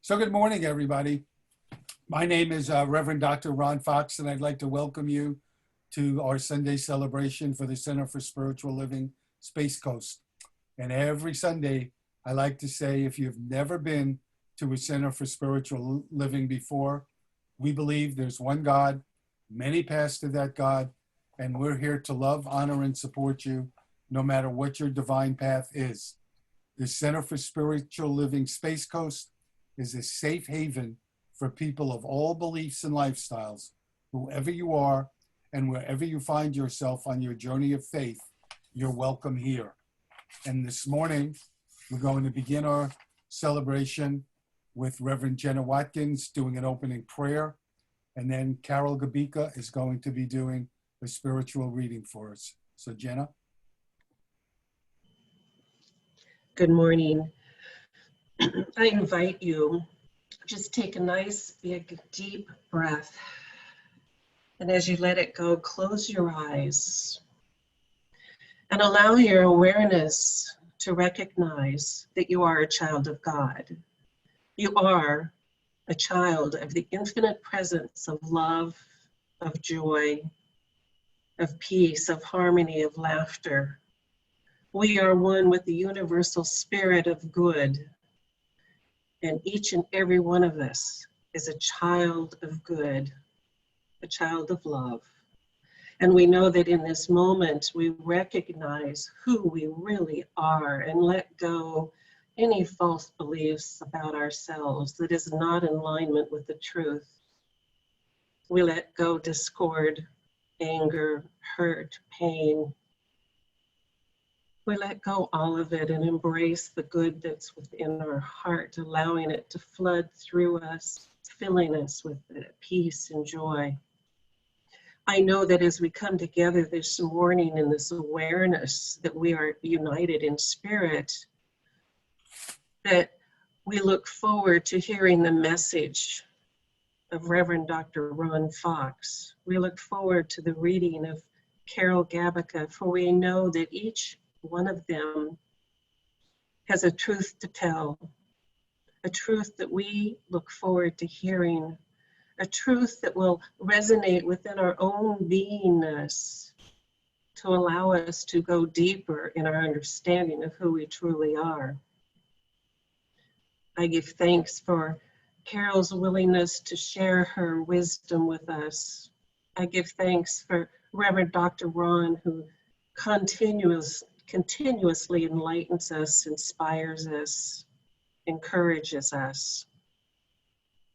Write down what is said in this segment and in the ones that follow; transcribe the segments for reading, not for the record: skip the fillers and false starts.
So good morning, everybody. My name is Reverend Dr. Ron Fox, and I'd like to welcome you to our Sunday celebration for the Center for Spiritual Living Space Coast. And every Sunday, I like to say, if you've never been to a Center for Spiritual Living before, we believe there's one God, many paths to that God, and we're here to love, honor, and support you no matter what your divine path is. The Center for Spiritual Living Space Coast is a safe haven for people of all beliefs and lifestyles, whoever you are and wherever you find yourself on your journey of faith, you're welcome here. And this morning, we're going to begin our celebration with Reverend Jenna Watkins doing an opening prayer, and then Carol Gabika is going to be doing a spiritual reading for us. So Jenna. Good morning. I invite you, just take a nice, big, deep breath. And as you let it go, close your eyes and allow your awareness to recognize that you are a child of God. You are a child of the infinite presence of love, of joy, of peace, of harmony, of laughter. We are one with the universal spirit of good. And each and every one of us is a child of good, a child of love. And we know that in this moment, we recognize who we really are and let go any false beliefs about ourselves that is not in alignment with the truth. We let go discord, anger, hurt, pain. We let go all of it and embrace the good that's within our heart, allowing it to flood through us, filling us with peace and joy. I know that as we come together this morning in this awareness that we are united in spirit, that we look forward to hearing the message of Reverend Dr. Ron Fox. We look forward to the reading of Carol Gabika, for we know that each one of them has a truth to tell, a truth that we look forward to hearing, a truth that will resonate within our own beingness to allow us to go deeper in our understanding of who we truly are. I give thanks for Carol's willingness to share her wisdom with us. I give thanks for Reverend Dr. Ron, who continuously enlightens us, inspires us, encourages us.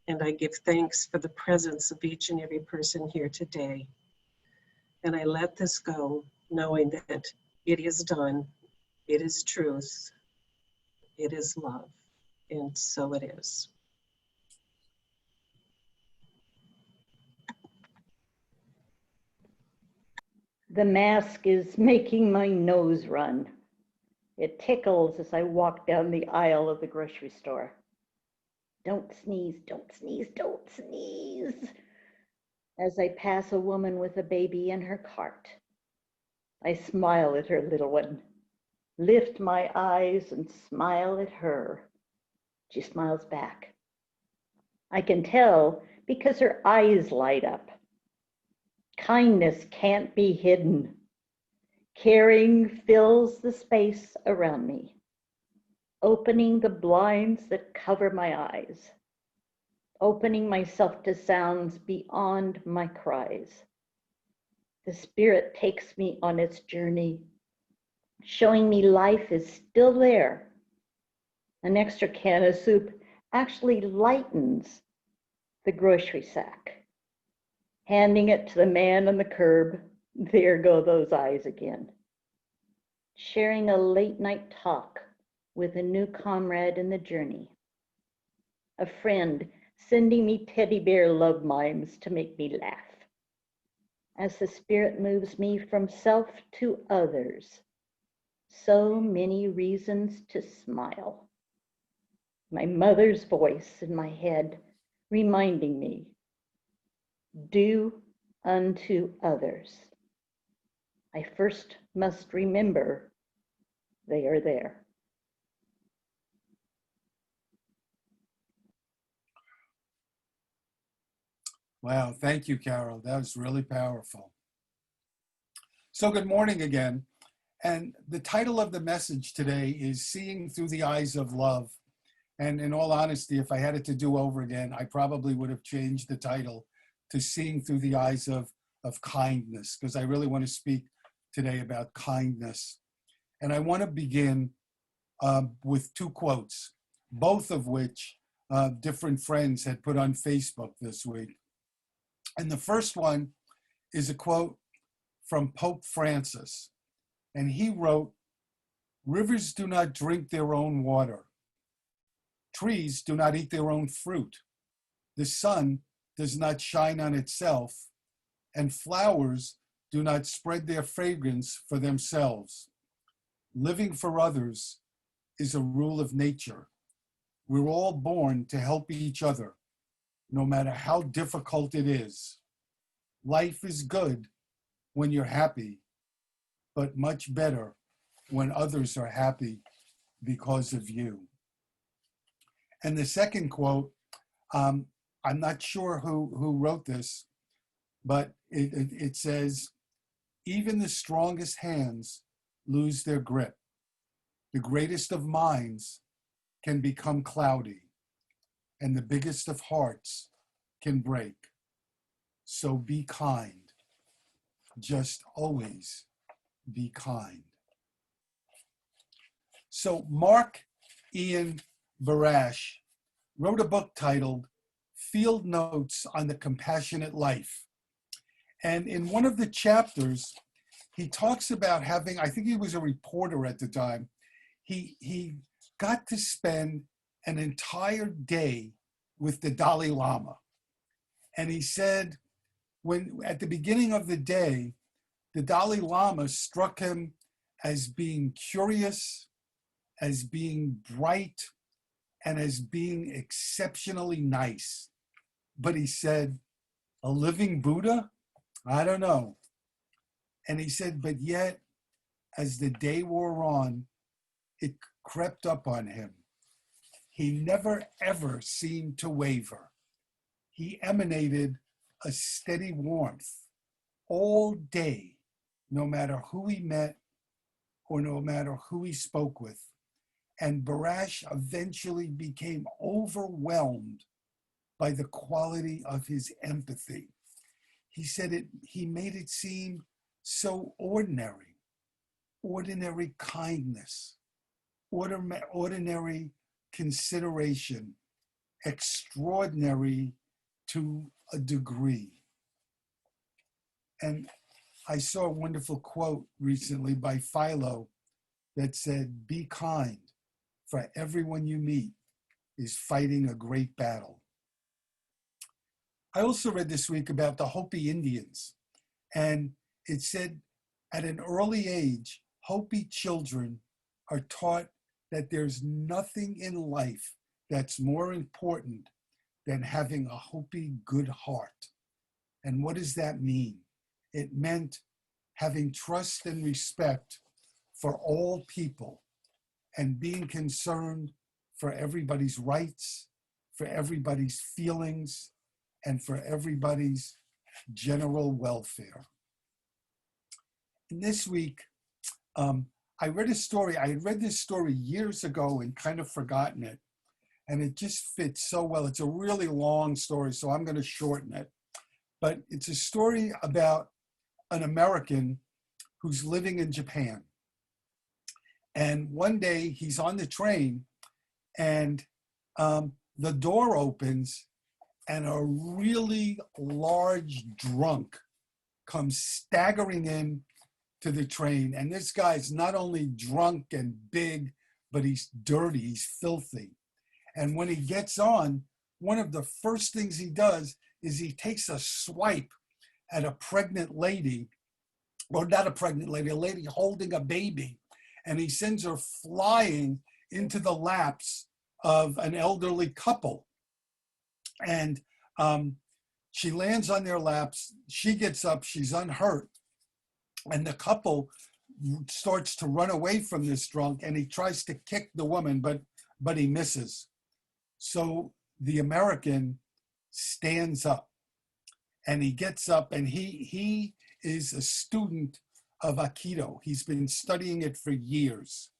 And I give thanks for the presence of each and every person here today. And I let this go, knowing that it is done, it is truth, it is love, and so it is. The mask is making my nose run. It tickles as I walk down the aisle of the grocery store. Don't sneeze, don't sneeze, don't sneeze. As I pass a woman with a baby in her cart, I smile at her little one, lift my eyes and smile at her. She smiles back. I can tell because her eyes light up. Kindness can't be hidden. Caring fills the space around me, opening the blinds that cover my eyes, opening myself to sounds beyond my cries. The Spirit takes me on its journey, showing me life is still there. An extra can of soup actually lightens the grocery sack. Handing it to the man on the curb, there go those eyes again. Sharing a late night talk with a new comrade in the journey. A friend sending me teddy bear love mimes to make me laugh. As the Spirit moves me from self to others, so many reasons to smile. My mother's voice in my head reminding me, do unto others. I first must remember they are there. Wow, thank you, Carol. That was really powerful. So good morning again. And the title of the message today is Seeing Through the Eyes of Love. And in all honesty, if I had it to do over again, I probably would have changed the title to Seeing Through the Eyes of Kindness, because I really want to speak today about kindness. And I want to begin with two quotes, both of which different friends had put on Facebook this week. And the first one is a quote from Pope Francis. And he wrote, "Rivers do not drink their own water. Trees do not eat their own fruit. The sun does not shine on itself, and flowers do not spread their fragrance for themselves. Living for others is a rule of nature. We're all born to help each other, no matter how difficult it is. Life is good when you're happy, but much better when others are happy because of you." And the second quote, I'm not sure who wrote this, but it says, "Even the strongest hands lose their grip. The greatest of minds can become cloudy, and the biggest of hearts can break. So be kind. Just always be kind." So Mark Ian Barash wrote a book titled Field Notes on the Compassionate Life. And in one of the chapters, he talks about having, I think he was a reporter at the time, he got to spend an entire day with the Dalai Lama. And he said, when at the beginning of the day, the Dalai Lama struck him as being curious, as being bright, and as being exceptionally nice. But he said, "A living Buddha? I don't know." And he said, but yet, as the day wore on, it crept up on him. He never, ever seemed to waver. He emanated a steady warmth all day, no matter who he met or no matter who he spoke with. And Barash eventually became overwhelmed by the quality of his empathy. He said he made it seem so ordinary kindness, ordinary consideration, extraordinary to a degree. And I saw a wonderful quote recently by Philo that said, "Be kind, for everyone you meet is fighting a great battle." I also read this week about the Hopi Indians, and it said at an early age, Hopi children are taught that there's nothing in life that's more important than having a Hopi good heart. And what does that mean? It meant having trust and respect for all people and being concerned for everybody's rights, for everybody's feelings, and for everybody's general welfare. And this week, I read a story. I had read this story years ago and kind of forgotten it. And it just fits so well. It's a really long story, so I'm going to shorten it. But it's a story about an American who's living in Japan. And one day he's on the train and the door opens and a really large drunk comes staggering in to the train. And this guy's not only drunk and big, but he's dirty, he's filthy. And when he gets on, one of the first things he does is he takes a swipe at a pregnant lady, or not a pregnant lady, a lady holding a baby. And he sends her flying into the laps of an elderly couple. And she lands on their laps. She gets up, she's unhurt. And the couple starts to run away from this drunk, and he tries to kick the woman, but he misses. So the American stands up and he gets up, and he is a student of Aikido. He's been studying it for years.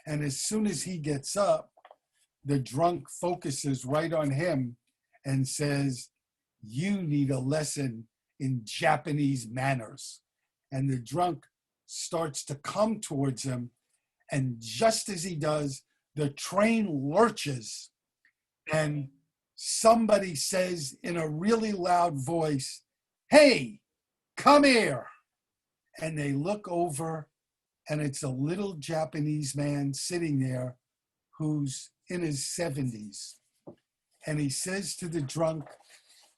And as soon as he gets up, the drunk focuses right on him and says, "You need a lesson in Japanese manners." And the drunk starts to come towards him. And just as he does, the train lurches, and somebody says in a really loud voice, "Hey, come here." And they look over, and it's a little Japanese man sitting there who's in his 70s. And he says to the drunk,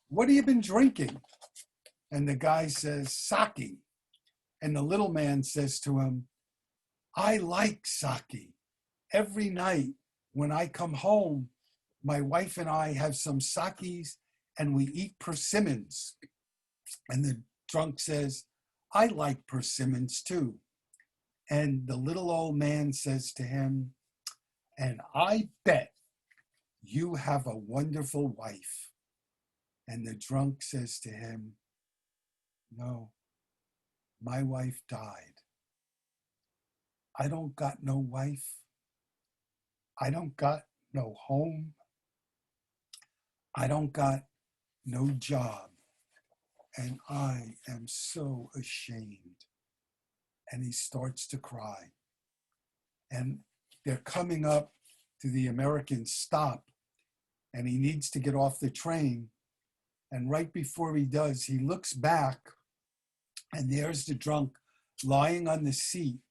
"What have you been drinking?" And the guy says, "Sake." And the little man says to him, "I like sake. Every night when I come home, my wife and I have some sakes and we eat persimmons." And the drunk says, "I like persimmons too." And the little old man says to him, "And I bet you have a wonderful wife." And the drunk says to him, "No, my wife died. I don't got no wife. I don't got no home. I don't got no job. And I am so ashamed." And he starts to cry. And they're coming up to the American stop, and he needs to get off the train. And right before he does, he looks back, and there's the drunk lying on the seat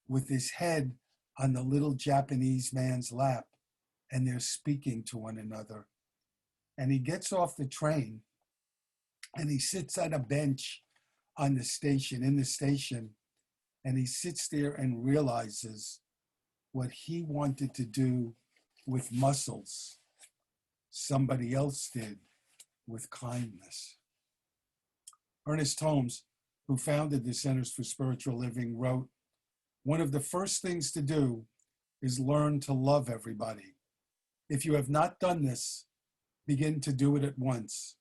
with his head on the little Japanese man's lap, and they're speaking to one another. And he gets off the train, and he sits on a bench on the station, in the station, and he sits there and realizes what he wanted to do with muscles, somebody else did with kindness. Ernest Holmes, who founded the Centers for Spiritual Living, wrote, "One of the first things to do is learn to love everybody. If you have not done this, begin to do it at once.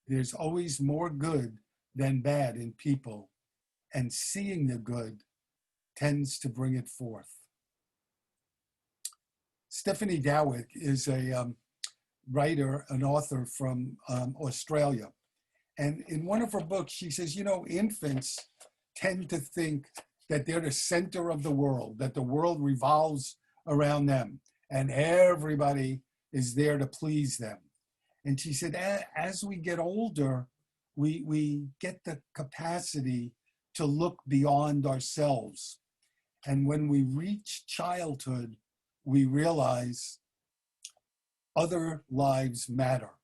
There's always more good than bad in people, and seeing the good tends to bring it forth." Stephanie Dowick is a writer, an author from Australia. And in one of her books, she says, infants tend to think that they're the center of the world, that the world revolves around them, and everybody is there to please them. And she said, as we get older, we get the capacity to look beyond ourselves. And when we reach childhood, we realize other lives matter.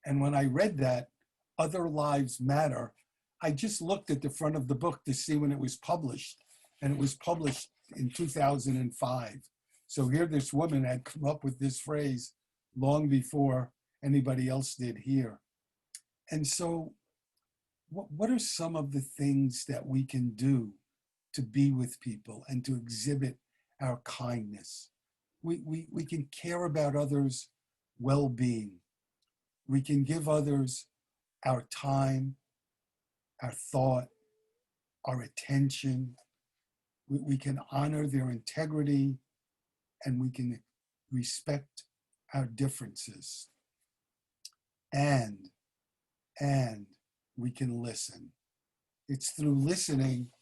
And when I read that, "Other Lives Matter," I just looked at the front of the book to see when it was published. And it was published in 2005. So here this woman had come up with this phrase long before anybody else did here. And so what are some of the things that we can do to be with people and to exhibit our kindness? We can care about others' well-being. We can give others our time, our thought, our attention. We can honor their integrity, and we can respect our differences. And we can listen. It's through listening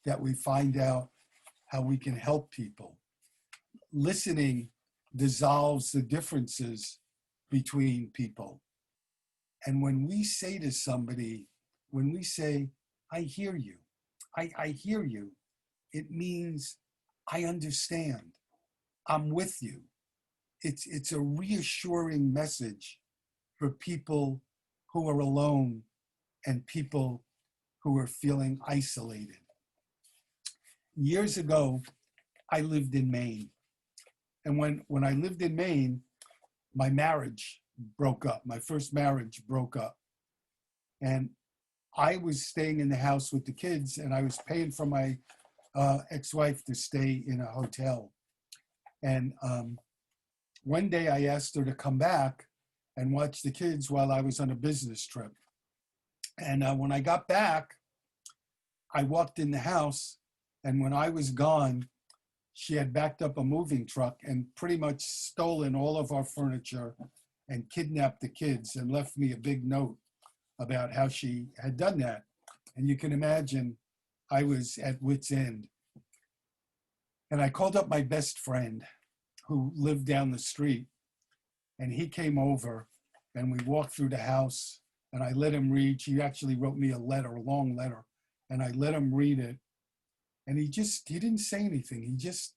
that we find out how we can help people. Listening dissolves the differences between people. And when we say to somebody, when we say, "I hear you, I hear you," it means I understand, I'm with you. It's a reassuring message for people who are alone and people who are feeling isolated. Years ago, I lived in Maine. And when I lived in Maine, my marriage broke up. My first marriage broke up. And I was staying in the house with the kids, and I was paying for my ex-wife to stay in a hotel. And one day I asked her to come back and watch the kids while I was on a business trip. And when I got back, I walked in the house, and when I was gone, she had backed up a moving truck and pretty much stolen all of our furniture and kidnapped the kids and left me a big note about how she had done that. And you can imagine I was at wit's end. And I called up my best friend who lived down the street, and he came over and we walked through the house and I let him read. She actually wrote me a letter, a long letter, and I let him read it. And he didn't say anything. He just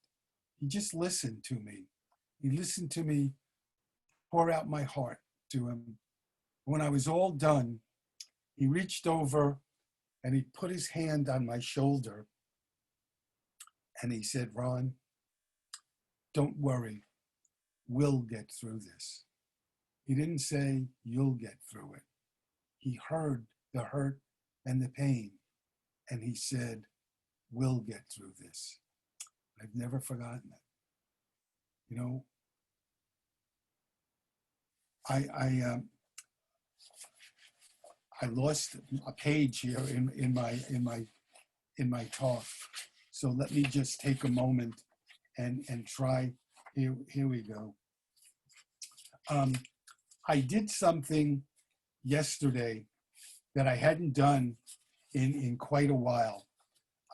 listened to me. He listened to me pour out my heart to him. When I was all done, he reached over and he put his hand on my shoulder and he said, "Ron, don't worry, we'll get through this." He didn't say, "You'll get through it." He heard the hurt and the pain, and he said, "We'll get through this." I've never forgotten it. You know, I lost a page here in my talk, so let me just take a moment and try. Here we go. I did something yesterday that I hadn't done in quite a while.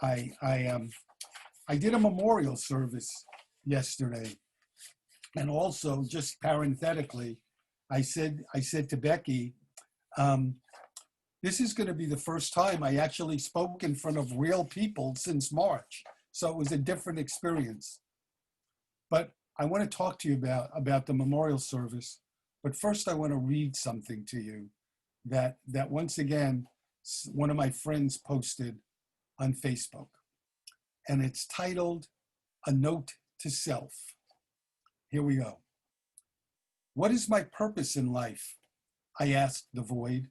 I did a memorial service yesterday, and also just parenthetically, I said to Becky, this is going to be the first time I actually spoke in front of real people since March, so it was a different experience. But I want to talk to you about the memorial service. But first, I want to read something to you that once again, one of my friends posted on Facebook. And it's titled, "A Note to Self." Here we go. "What is my purpose in life?" I asked the void.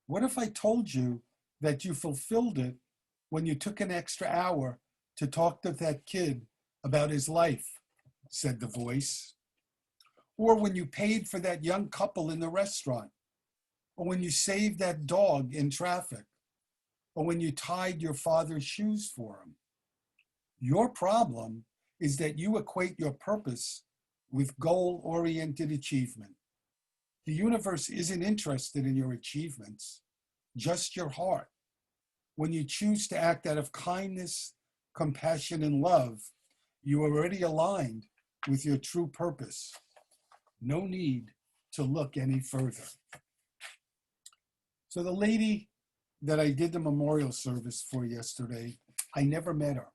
"What if I told you that you fulfilled it when you took an extra hour to talk to that kid about his life?" said the voice. "Or when you paid for that young couple in the restaurant, or when you saved that dog in traffic, or when you tied your father's shoes for him. Your problem is that you equate your purpose with goal-oriented achievement. The universe isn't interested in your achievements, just your heart. When you choose to act out of kindness, compassion, and love, you are already aligned with your true purpose. No need to look any further." So the lady that I did the memorial service for yesterday, I never met her.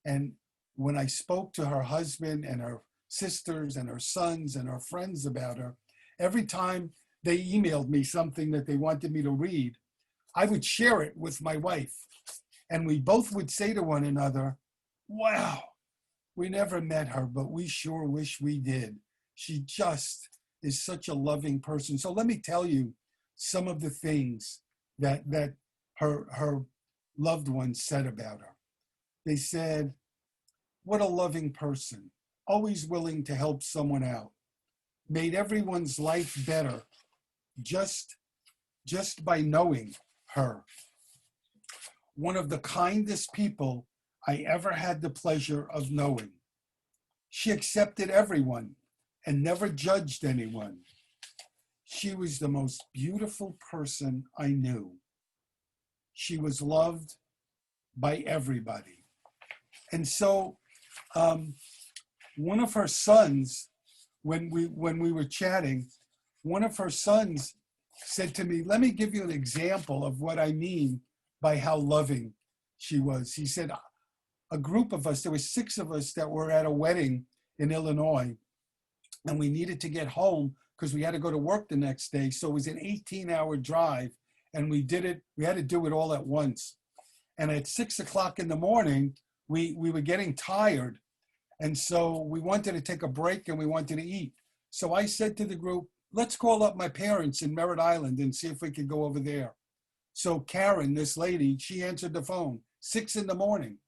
And when I spoke to her husband and her sisters and her sons and her friends about her, every time they emailed me something that they wanted me to read, I would share it with my wife. And we both would say to one another, "Wow, we never met her, but we sure wish we did. She just is such a loving person." So let me tell you some of the things that her loved ones said about her. They said, "What a loving person, always willing to help someone out, made everyone's life better just by knowing her. One of the kindest people I ever had the pleasure of knowing. She accepted everyone and never judged anyone. She was the most beautiful person I knew. She was loved by everybody." And so one of her sons, when we were chatting, one of her sons said to me, "Let me give you an example of what I mean by how loving she was." He said, a group of us, there were 6 of us that were at a wedding in Illinois, and we needed to get home because we had to go to work the next day. So it was an 18-hour drive, and we had to do it all at once. And at 6 o'clock in the morning, we were getting tired. And so we wanted to take a break and we wanted to eat. So I said to the group, "Let's call up my parents in Merritt Island and see if we could go over there." So Karen, this lady, she answered the phone, 6 in the morning.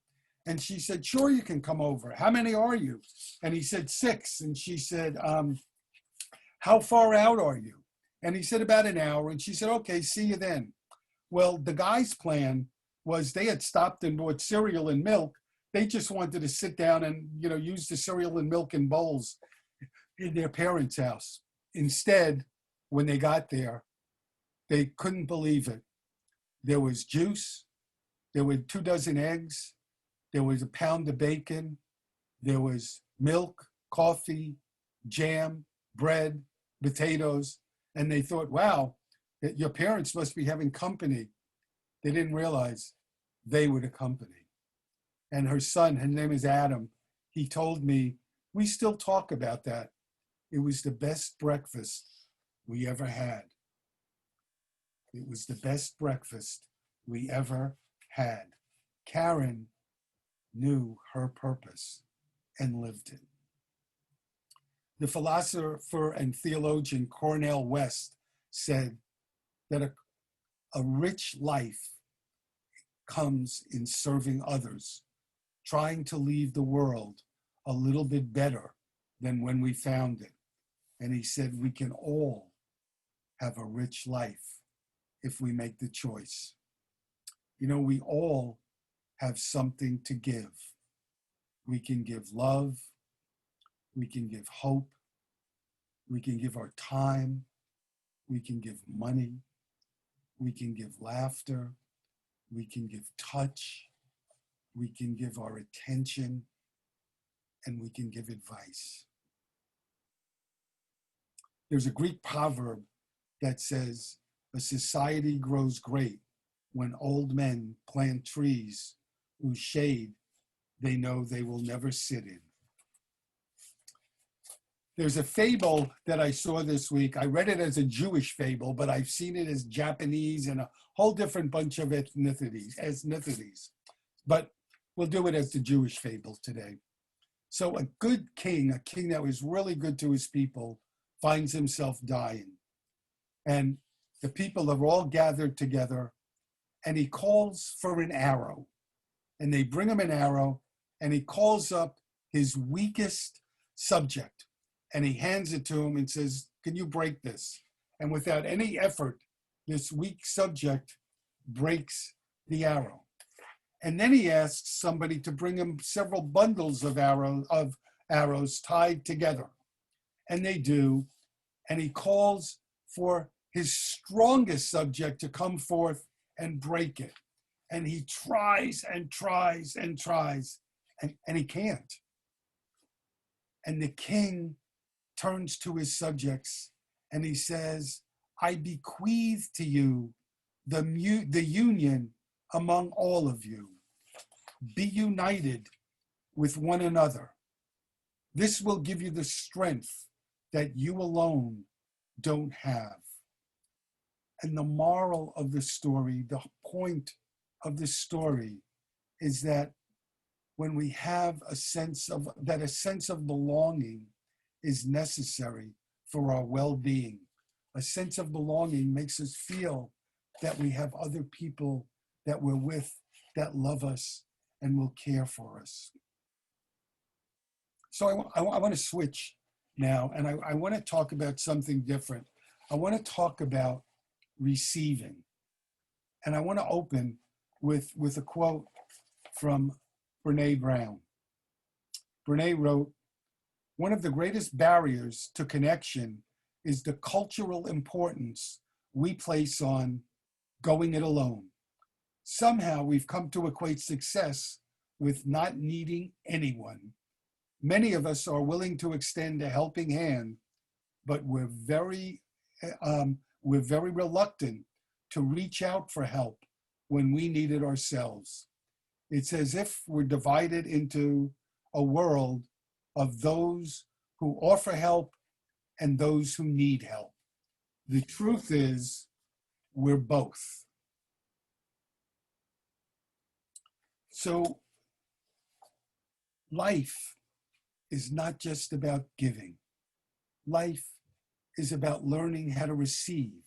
And she said, "Sure, you can come over. How many are you?" And he said, 6. And she said, "How far out are you?" And he said about an hour. And she said, okay, see you then. Well, the guy's plan was they had stopped and bought cereal and milk. They just wanted to sit down and, use the cereal and milk in bowls in their parents' house. Instead, when they got there, they couldn't believe it. There was juice, there were 2 dozen eggs, there was a pound of bacon, there was milk, coffee, jam, bread, potatoes, and they thought, wow, your parents must be having company. They didn't realize they were the company. And her son, his name is Adam, he told me, we still talk about that. It was the best breakfast we ever had. It was the best breakfast we ever had. Karen knew her purpose and lived it. The philosopher and theologian Cornel West said that a rich life comes in serving others, trying to leave the world a little bit better than when we found it. And he said we can all have a rich life if we make the choice. We all have something to give. We can give love, we can give hope, we can give our time, we can give money, we can give laughter, we can give touch, we can give our attention, and we can give advice. There's a Greek proverb that says, a society grows great when old men plant trees whose shade they know they will never sit in. There's a fable that I saw this week. I read it as a Jewish fable, but I've seen it as Japanese and a whole different bunch of ethnicities. But we'll do it as the Jewish fable today. So a good king, a king that was really good to his people, finds himself dying. And the people have all gathered together, and he calls for an arrow. And they bring him an arrow, and he calls up his weakest subject, and he hands it to him and says, can you break this? And without any effort, this weak subject breaks the arrow. And then he asks somebody to bring him several bundles of arrows tied together. And they do. And he calls for his strongest subject to come forth and break it. And he tries and tries and tries, and he can't. And the king turns to his subjects and he says, I bequeath to you the union among all of you. Be united with one another. This will give you the strength that you alone don't have. And the moral of the story, the point of the story, is that when we have a sense of belonging is necessary for our well-being. A sense of belonging makes us feel that we have other people that we're with that love us and will care for us. So I want to switch now, and I want to talk about something different. I want to talk about receiving. And I want to open with a quote from Brene Brown. Brene wrote, one of the greatest barriers to connection is the cultural importance we place on going it alone. Somehow we've come to equate success with not needing anyone. Many of us are willing to extend a helping hand, but we're very reluctant to reach out for help when we need it ourselves. It's as if we're divided into a world of those who offer help and those who need help. The truth is, we're both. So life is not just about giving. Life is about learning how to receive.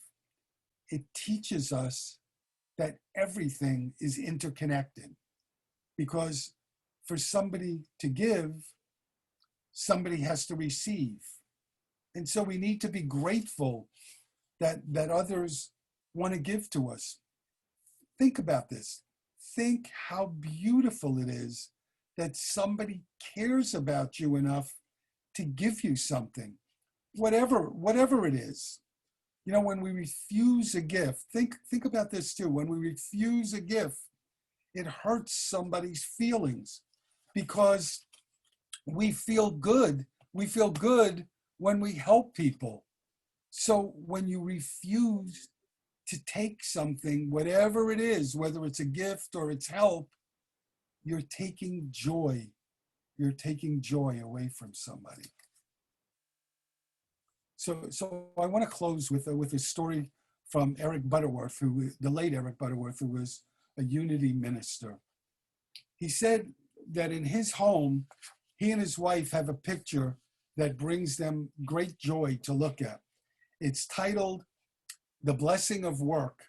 It teaches us that everything is interconnected, because for somebody to give, somebody has to receive. And so we need to be grateful that others want to give to us. Think about this. Think how beautiful it is that somebody cares about you enough to give you something, whatever it is. You know, when we refuse a gift, think about this too. When we refuse a gift, it hurts somebody's feelings because we feel good. We feel good when we help people. So when you refuse to take something, whatever it is, whether it's a gift or it's help, you're taking joy. You're taking joy away from somebody. So I want to close with a story from Eric Butterworth, the late Eric Butterworth, who was a Unity minister. He said that in his home, he and his wife have a picture that brings them great joy to look at. It's titled The Blessing of Work,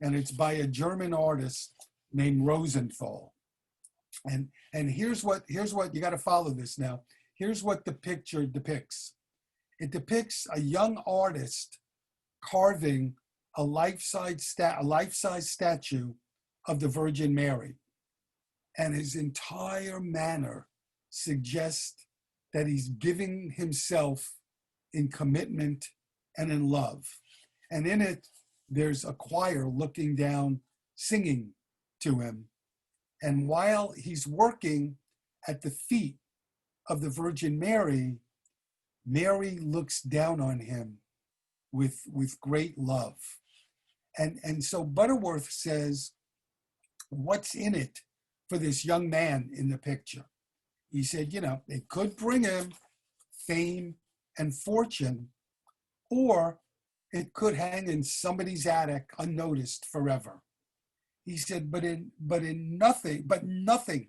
and it's by a German artist named Rosenthal. And here's what you got to follow this now. Here's what the picture depicts. It depicts a young artist carving a life-size statue of the Virgin Mary. And his entire manner suggests that he's giving himself in commitment and in love. And in it, there's a choir looking down, singing to him. And while he's working at the feet of the Virgin Mary, Mary looks down on him with great love. And so Butterworth says, what's in it for this young man in the picture? He said, you know, it could bring him fame and fortune, or it could hang in somebody's attic unnoticed forever. He said, but nothing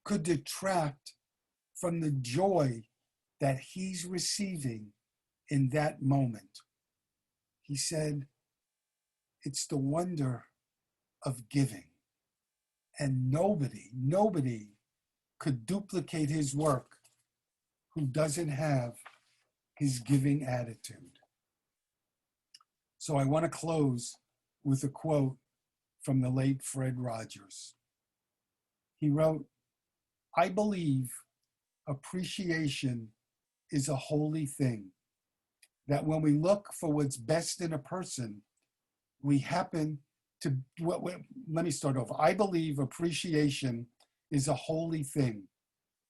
could detract from the joy that he's receiving in that moment. He said, it's the wonder of giving. And nobody could duplicate his work who doesn't have his giving attitude. So I want to close with a quote from the late Fred Rogers. He wrote, I believe appreciation is a holy thing, that when we look for what's best in a person, we happen to, let me start over. I believe appreciation is a holy thing,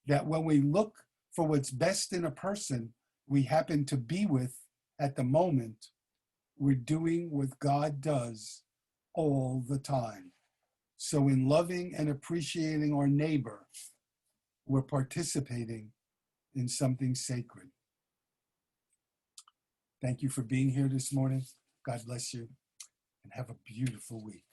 that when we look for what's best in a person we happen to be with at the moment, we're doing what God does all the time. So in loving and appreciating our neighbor, we're participating in something sacred. Thank you for being here this morning. God bless you, and have a beautiful week.